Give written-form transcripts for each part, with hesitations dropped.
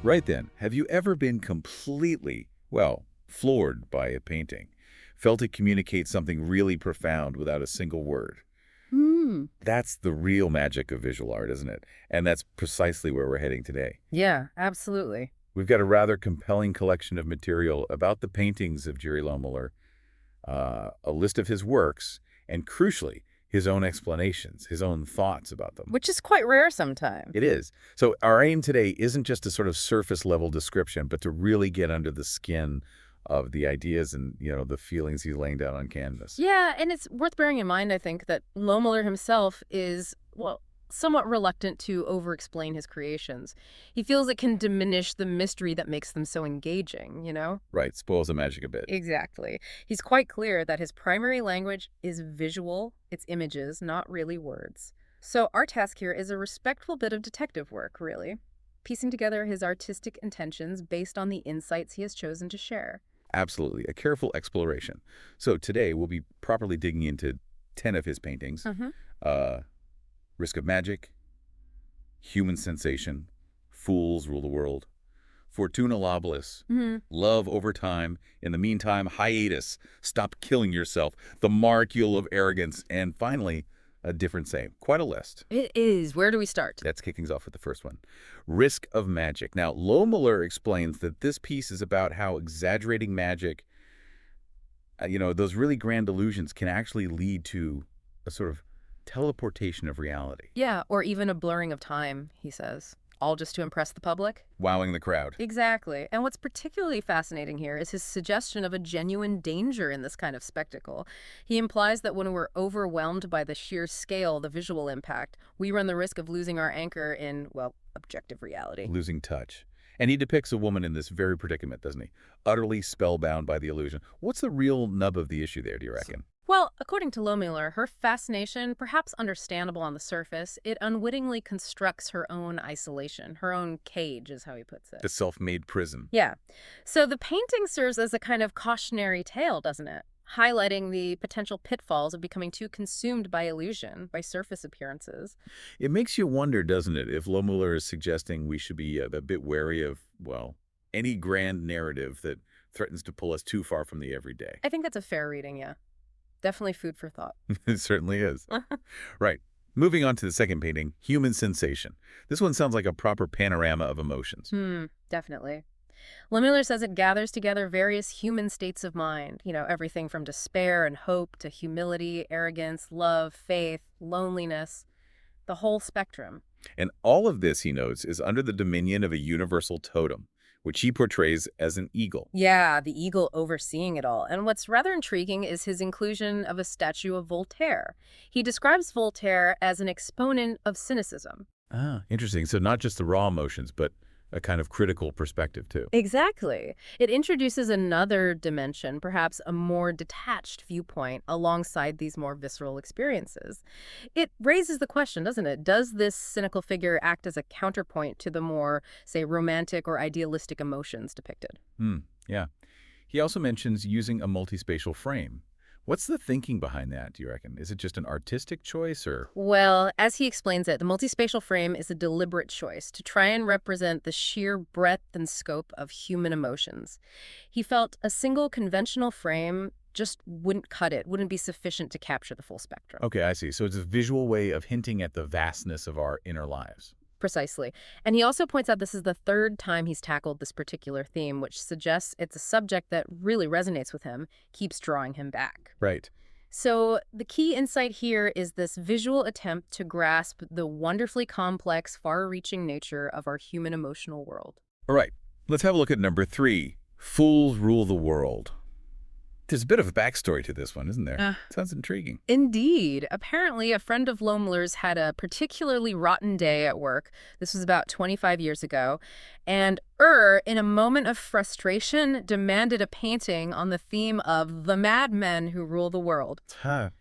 Right then, have you ever been completely, well, floored by a painting? Felt it communicate something really profound without a single word? Hmm. That's the real magic of visual art, isn't it? And that's precisely where we're heading today. Yeah, absolutely. We've got a rather compelling collection of material about the paintings of Gyuri Lohmuller, a list of his works, and crucially, his own explanations, his own thoughts about them. Which is quite rare sometimes. It is. So our aim today isn't just a sort of surface-level description, but to really get under the skin of the ideas and, the feelings he's laying down on canvas. Yeah, and it's worth bearing in mind, I think, that Lohmuller himself is, well, somewhat reluctant to over-explain his creations. He feels it can diminish the mystery that makes them so engaging? Right, spoils the magic a bit. Exactly. He's quite clear that his primary language is visual, it's images, not really words. So our task here is a respectful bit of detective work, really, piecing together his artistic intentions based on the insights he has chosen to share. Absolutely, a careful exploration. So today we'll be properly digging into 10 of his paintings. Mm-hmm. Uh, Risk of Magic, Human Sensation, Fools Rule the World, Fortuna Lobulis, Mm-hmm. Love Over Time, In the Meantime, Hiatus, Stop Killing Yourself, The Molecule of Arrogance, and finally, A Different Same. Quite a list. It is. Where do we start? That's kicking us off with the first one. Risk of Magic. Now, Lohmuller explains that this piece is about how exaggerating magic, those really grand illusions can actually lead to a sort of teleportation of reality, Yeah, or even a blurring of time, he says. All just to impress the public? wowing the crowd. Exactly. And what's particularly fascinating here is his suggestion of a genuine danger in this kind of spectacle. He implies that when we're overwhelmed by the sheer scale, the visual impact, we run the risk of losing our anchor in, well, objective reality. Losing touch. And he depicts a woman in this very predicament, doesn't he? Utterly spellbound by the illusion. What's the real nub of the issue there, do you reckon? Well, according to Lohmuller, her fascination, perhaps understandable on the surface, it unwittingly constructs her own isolation. Her own cage, is how he puts it. The self-made prison. Yeah. So the painting serves as a kind of cautionary tale, doesn't it? Highlighting the potential pitfalls of becoming too consumed by illusion, by surface appearances. It makes you wonder, doesn't it, if Lohmuller is suggesting we should be a bit wary of, well, any grand narrative that threatens to pull us too far from the everyday. I think that's a fair reading, yeah. Definitely food for thought. It certainly is. Right. Moving on to the second painting, Human Sensation. This one sounds like a proper panorama of emotions. Definitely. Lohmuller says it gathers together various human states of mind, everything from despair and hope to humility, arrogance, love, faith, loneliness, the whole spectrum. And all of this, he notes, is under the dominion of a universal totem, which he portrays as an eagle. Yeah, the eagle overseeing it all. And what's rather intriguing is his inclusion of a statue of Voltaire. He describes Voltaire as an exponent of cynicism. Ah, interesting. So not just the raw emotions, but a kind of critical perspective, too. Exactly. It introduces another dimension, perhaps a more detached viewpoint alongside these more visceral experiences. It raises the question, doesn't it? Does this cynical figure act as a counterpoint to the more, say, romantic or idealistic emotions depicted? Yeah. He also mentions using a multispatial frame. What's the thinking behind that, do you reckon? Is it just an artistic choice, or? Well, as he explains it, the multispatial frame is a deliberate choice to try and represent the sheer breadth and scope of human emotions. He felt a single conventional frame just wouldn't cut it, wouldn't be sufficient to capture the full spectrum. Okay, I see. So it's a visual way of hinting at the vastness of our inner lives. Precisely. And he also points out this is the third time he's tackled this particular theme, which suggests it's a subject that really resonates with him, keeps drawing him back. Right. So the key insight here is this visual attempt to grasp the wonderfully complex, far-reaching nature of our human emotional world. All right. Let's have a look at number 3. Fools Rule the World. There's a bit of a backstory to this one, isn't there? Sounds intriguing. Indeed. Apparently, a friend of Lohmuller's had a particularly rotten day at work. This was about 25 years ago. And in a moment of frustration, demanded a painting on the theme of the madmen who rule the world.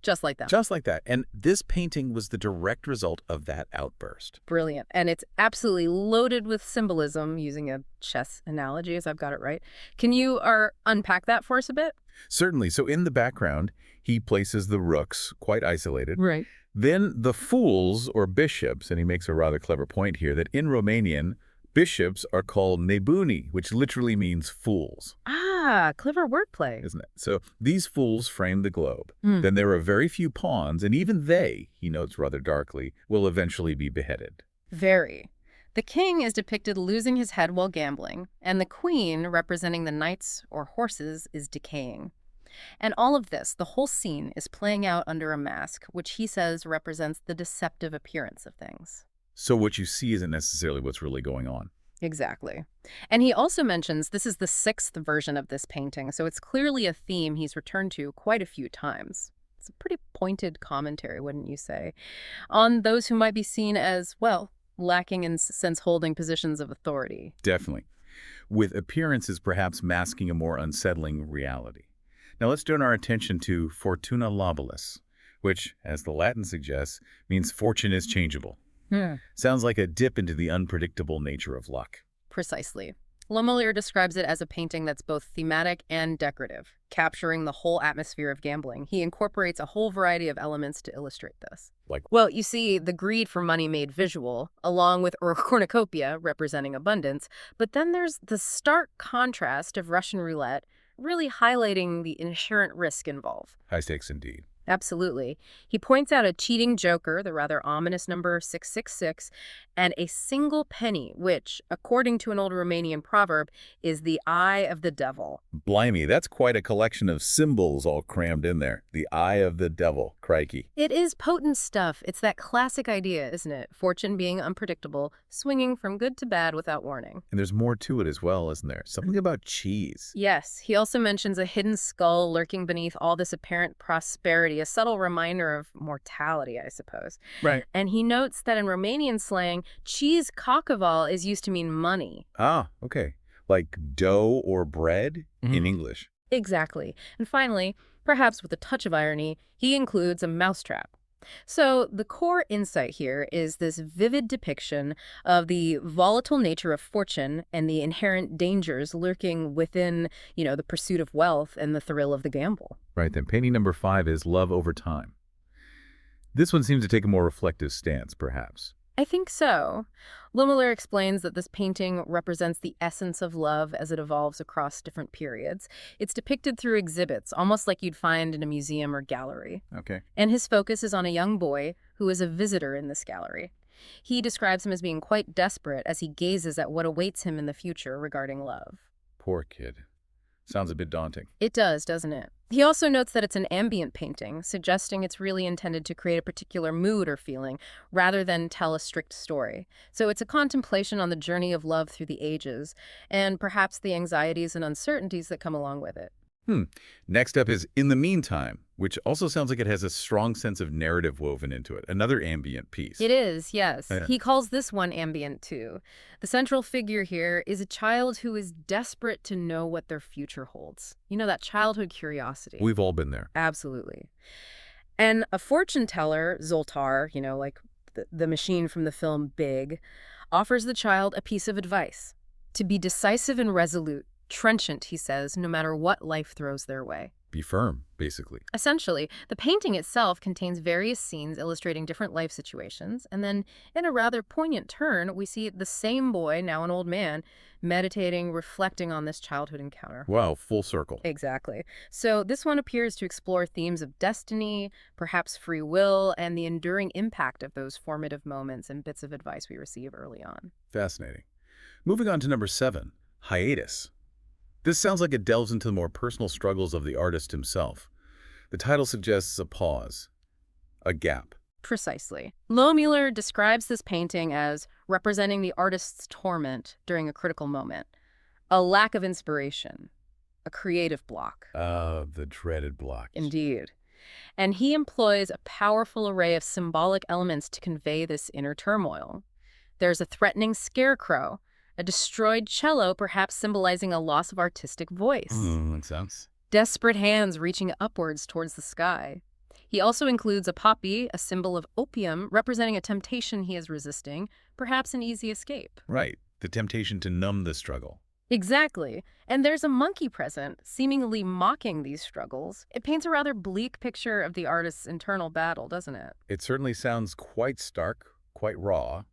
Just like that. Just like that. And this painting was the direct result of that outburst. Brilliant. And it's absolutely loaded with symbolism, using a chess analogy, as I've got it right. Can you unpack that for us a bit? Certainly. So in the background, he places the rooks, quite isolated. Right. Then the fools, or bishops, and he makes a rather clever point here, that in Romanian, Bishops are called nebuni, which literally means fools, Ah, clever wordplay. isn't it? So these fools frame the globe. Hmm. Then there are very few pawns, and even they, he notes rather darkly, will eventually be beheaded. Very. The king is depicted losing his head while gambling, and the queen, representing the knights or horses, is decaying. And all of this, the whole scene, is playing out under a mask, which he says represents the deceptive appearance of things. So what you see isn't necessarily what's really going on. Exactly. And he also mentions this is the sixth version of this painting, so it's clearly a theme he's returned to quite a few times. It's a pretty pointed commentary, wouldn't you say, on those who might be seen as, well, lacking in sense holding positions of authority. Definitely. With appearances perhaps masking a more unsettling reality. Now let's turn our attention to Fortuna Labialis, which, as the Latin suggests, means fortune is changeable. Hmm. Sounds like a dip into the unpredictable nature of luck. Precisely. Lohmuller describes it as a painting that's both thematic and decorative, capturing the whole atmosphere of gambling. He incorporates a whole variety of elements to illustrate this. Like, Well, you see, the greed for money made visual, along with or cornucopia, representing abundance, but then there's the stark contrast of Russian roulette, really highlighting the inherent risk involved. high stakes indeed. Absolutely. He points out a cheating joker, the rather ominous number 666, and a single penny, which, according to an old Romanian proverb, is the eye of the devil. Blimey, that's quite a collection of symbols all crammed in there. The eye of the devil, crikey. It is potent stuff. It's that classic idea, isn't it? Fortune being unpredictable, swinging from good to bad without warning. And there's more to it as well, isn't there? Something about cheese. Yes, he also mentions a hidden skull lurking beneath all this apparent prosperity, a subtle reminder of mortality, I suppose. Right. And he notes that in Romanian slang, cheese cockával is used to mean money. Ah, okay. Like dough or bread in English. Exactly. And finally, perhaps with a touch of irony, he includes a mousetrap. So the core insight here is this vivid depiction of the volatile nature of fortune and the inherent dangers lurking within, the pursuit of wealth and the thrill of the gamble. Right, then painting number 5 is Love Over Time. This one seems to take a more reflective stance, perhaps. I think so. Lohmuller explains that this painting represents the essence of love as it evolves across different periods. It's depicted through exhibits, almost like you'd find in a museum or gallery. Okay. And his focus is on a young boy who is a visitor in this gallery. He describes him as being quite desperate as he gazes at what awaits him in the future regarding love. Poor kid. Sounds a bit daunting. It does, doesn't it? He also notes that it's an ambient painting, suggesting it's really intended to create a particular mood or feeling, rather than tell a strict story. So it's a contemplation on the journey of love through the ages, and perhaps the anxieties and uncertainties that come along with it. Next up is In the Meantime, which also sounds like it has a strong sense of narrative woven into it. Another ambient piece. It is, yes. Yeah. He calls this one ambient, too. The central figure here is a child who is desperate to know what their future holds. That childhood curiosity. We've all been there. Absolutely. And a fortune teller, Zoltar, like the machine from the film Big, offers the child a piece of advice. To be decisive and resolute, trenchant, he says, no matter what life throws their way. Be firm, basically. Essentially, the painting itself contains various scenes illustrating different life situations, and then, in a rather poignant turn, we see the same boy, now an old man, meditating, reflecting on this childhood encounter. Wow, full circle. Exactly. So this one appears to explore themes of destiny, perhaps free will, and the enduring impact of those formative moments and bits of advice we receive early on. Fascinating. Moving on to number 7, Hiatus. This sounds like it delves into the more personal struggles of the artist himself. The title suggests a pause, a gap. Precisely. Lohmuller describes this painting as representing the artist's torment during a critical moment, a lack of inspiration, a creative block. The dreaded block. Indeed. And he employs a powerful array of symbolic elements to convey this inner turmoil. There's a threatening scarecrow, a destroyed cello perhaps symbolizing a loss of artistic voice. Makes sense. Desperate hands reaching upwards towards the sky. He also includes a poppy, a symbol of opium, representing a temptation he is resisting, perhaps an easy escape. Right. The temptation to numb the struggle. Exactly. And there's a monkey present, seemingly mocking these struggles. It paints a rather bleak picture of the artist's internal battle, doesn't it? It certainly sounds quite stark, quite raw.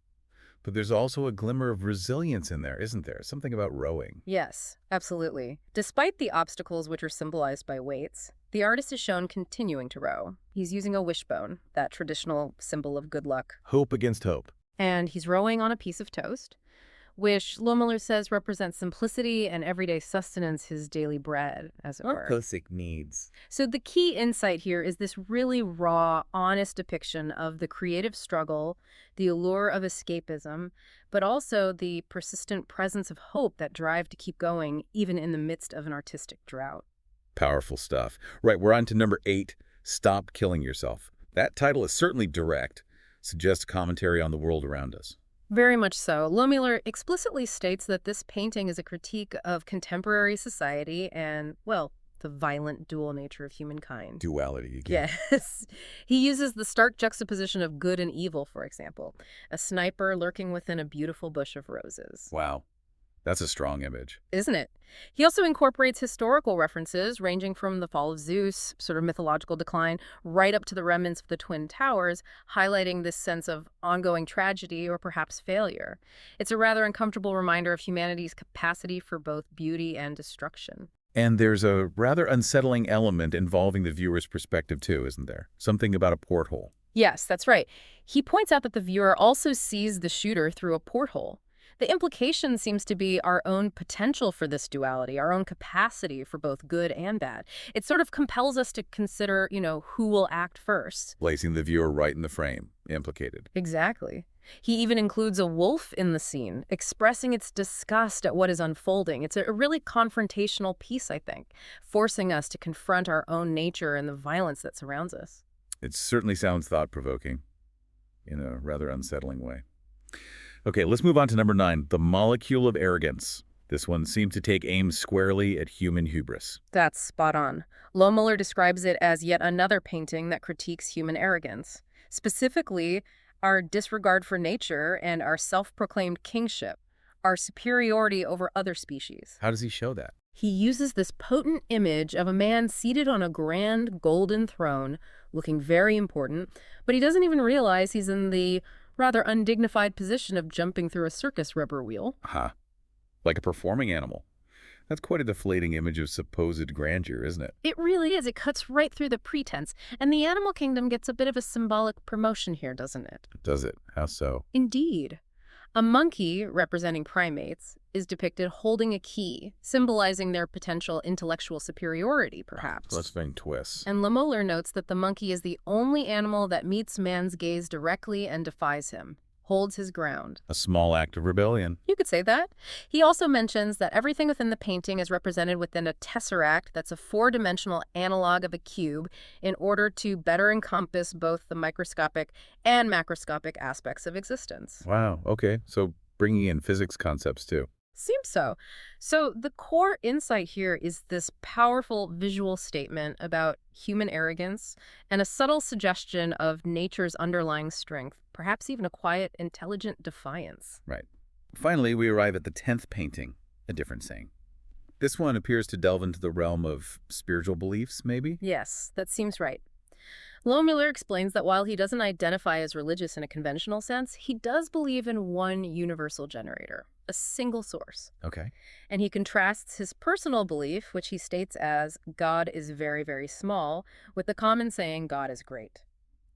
But there's also a glimmer of resilience in there, isn't there? Something about rowing. Yes, absolutely. Despite the obstacles which are symbolized by weights, the artist is shown continuing to row. He's using a wishbone, that traditional symbol of good luck, Hope against hope. and he's rowing on a piece of toast, which Lohmuller says represents simplicity and everyday sustenance, his daily bread, as it Our were. basic needs. So the key insight here is this really raw, honest depiction of the creative struggle, the allure of escapism, but also the persistent presence of hope, that drive to keep going even in the midst of an artistic drought. Powerful stuff. Right, we're on to number 8, Stop Killing Yourself. That title is certainly direct, suggests commentary on the world around us. Very much so. Lohmuller explicitly states that this painting is a critique of contemporary society and, well, the violent dual nature of humankind. Duality again. Yes. He uses the stark juxtaposition of good and evil, for example. A sniper lurking within a beautiful bush of roses. Wow, that's a strong image. Isn't it? He also incorporates historical references ranging from the fall of Zeus, sort of mythological decline, right up to the remnants of the Twin Towers, highlighting this sense of ongoing tragedy or perhaps failure. It's a rather uncomfortable reminder of humanity's capacity for both beauty and destruction. And there's a rather unsettling element involving the viewer's perspective too, isn't there? Something about a porthole. Yes, that's right. He points out that the viewer also sees the shooter through a porthole. The implication seems to be our own potential for this duality, our own capacity for both good and bad. It sort of compels us to consider, who will act first. Placing the viewer right in the frame, implicated. Exactly. He even includes a wolf in the scene, expressing its disgust at what is unfolding. It's a really confrontational piece, I think, forcing us to confront our own nature and the violence that surrounds us. It certainly sounds thought-provoking in a rather unsettling way. Okay, let's move on to number 9, The Molecule of Arrogance. This one seems to take aim squarely at human hubris. That's spot on. Lohmuller describes it as yet another painting that critiques human arrogance, specifically our disregard for nature and our self-proclaimed kingship, our superiority over other species. How does he show that? He uses this potent image of a man seated on a grand golden throne, looking very important, but he doesn't even realize he's in the rather undignified position of jumping through a circus rubber wheel. Huh. Like a performing animal. That's quite a deflating image of supposed grandeur, isn't it? It really is. It cuts right through the pretense. And the animal kingdom gets a bit of a symbolic promotion here, doesn't it? Does it? How so? Indeed. A monkey, representing primates, is depicted holding a key, symbolizing their potential intellectual superiority, perhaps. Let's find twists. And Lohmuller notes that the monkey is the only animal that meets man's gaze directly and defies him, holds his ground. A small act of rebellion. You could say that. He also mentions that everything within the painting is represented within a tesseract that's a 4-dimensional analog of a cube in order to better encompass both the microscopic and macroscopic aspects of existence. Wow, okay. So bringing in physics concepts too. Seems so. So the core insight here is this powerful visual statement about human arrogance and a subtle suggestion of nature's underlying strength, perhaps even a quiet, intelligent defiance. Right. Finally, we arrive at the 10th painting, a different saying. This one appears to delve into the realm of spiritual beliefs, maybe? Yes, that seems right. Lohmuller explains that while he doesn't identify as religious in a conventional sense, he does believe in one universal generator, a single source. Okay. And he contrasts his personal belief, which he states as God is very, very small, with the common saying God is great.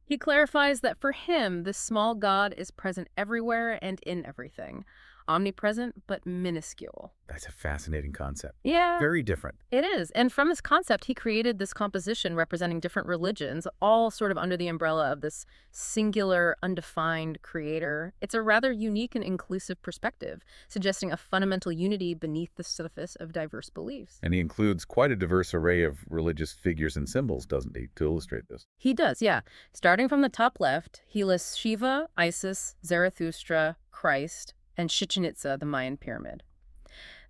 He clarifies that for him, this small God is present everywhere and in everything, omnipresent but minuscule. That's a fascinating concept. Yeah. Very different. It is. And from this concept, he created this composition representing different religions, all sort of under the umbrella of this singular, undefined creator. It's a rather unique and inclusive perspective, suggesting a fundamental unity beneath the surface of diverse beliefs. And he includes quite a diverse array of religious figures and symbols, doesn't he, to illustrate this? He does, yeah. Starting from the top left, he lists Shiva, Isis, Zarathustra, Christ, and Chichen Itza, the Mayan pyramid.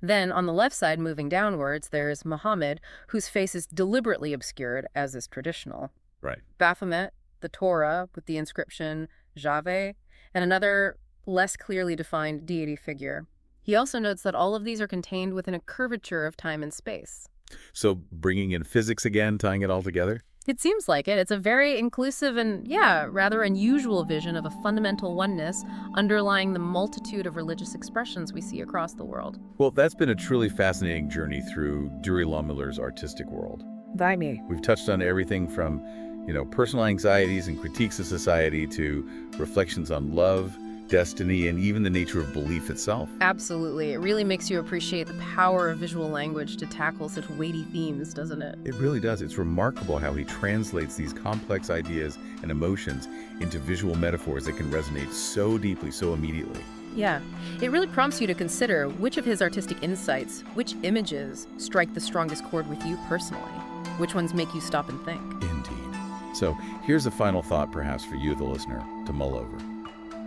Then, on the left side, moving downwards, there's Muhammad, whose face is deliberately obscured, as is traditional. Right. Baphomet, the Torah, with the inscription Javeh, and another less clearly defined deity figure. He also notes that all of these are contained within a curvature of time and space. So bringing in physics again, tying it all together? It seems like it. It's a very inclusive and, yeah, rather unusual vision of a fundamental oneness underlying the multitude of religious expressions we see across the world. Well, that's been a truly fascinating journey through Gyuri Lohmuller's artistic world. By me. We've touched on everything from, personal anxieties and critiques of society to reflections on love, destiny, and even the nature of belief itself. Absolutely. It really makes you appreciate the power of visual language to tackle such weighty themes, doesn't it? It really does. It's remarkable how he translates these complex ideas and emotions into visual metaphors that can resonate so deeply, so immediately. Yeah. It really prompts you to consider which of his artistic insights, which images strike the strongest chord with you personally, which ones make you stop and think. Indeed. So here's a final thought perhaps for you, the listener, to mull over.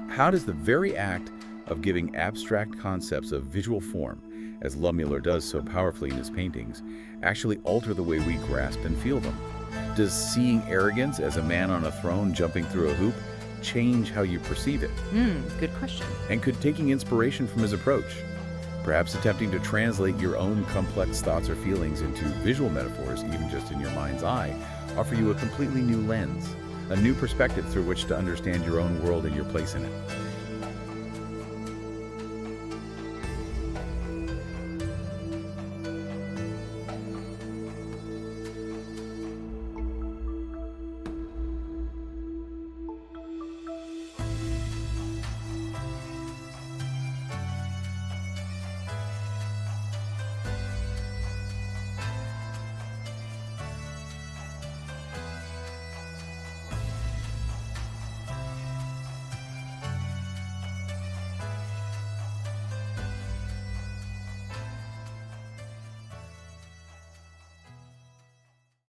How does the very act of giving abstract concepts of visual form, as Lohmuller does so powerfully in his paintings, actually alter the way we grasp and feel them? Does seeing arrogance as a man on a throne jumping through a hoop change how you perceive it? Good question. And could taking inspiration from his approach, perhaps attempting to translate your own complex thoughts or feelings into visual metaphors, even just in your mind's eye, offer you a completely new lens, a new perspective through which to understand your own world and your place in it?